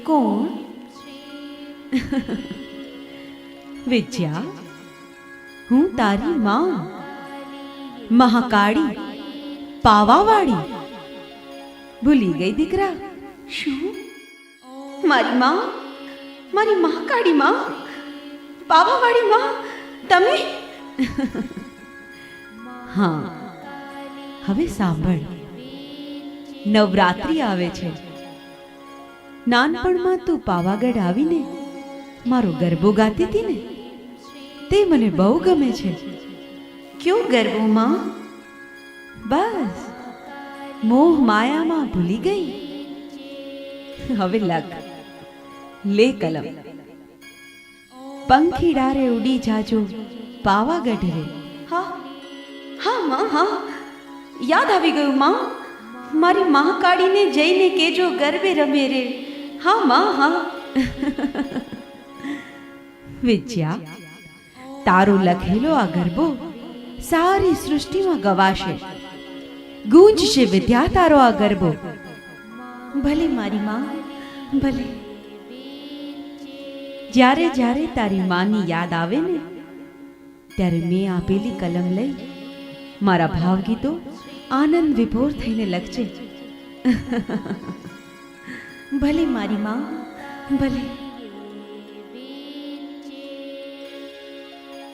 કોણ? વિદ્યા, હું તારી માં, મહાકાળી, પાવાવાળી. ભૂલી ગઈ દીકરા? શું? મારી માં, મારી મહાકાળી માં, પાવાવાળી માં, તમે? હા, હવે સાંભળ. નવરાત્રિ આવે છે. નાનપણમાં તું પાવાગઢ આવીને મારો ગરબો ગાતી હતી ને, તે મને બહુ ગમે છે. ક્યો ગરબો માં? બસ મોહ માયામાં ભૂલી ગઈ. હવે લખ, લે કલમ. પંખીડા રે ઉડી જાજો પાવાગઢ રે. હા હા માં, હા, યાદ આવી ગયું માં. મારી મહાકાળીને જઈને કેજો ગરબે રમે રે. હા માં, હા. વિદ્યા, તારો લખેલો આ ગરબો સારી સૃષ્ટિમાં ગવાશે. ગૂંજશે વિદ્યા તારો આ ગરબો. ભલે મારી માં, ભલે. જ્યારે જ્યારે તારી માની યાદ આવે ને, ત્યારે મેં આપેલી કલમ લઈ મારા ભાવગીતો આનંદ વિભોર થઈને લખજે. ભલે મારી માં, ભલે.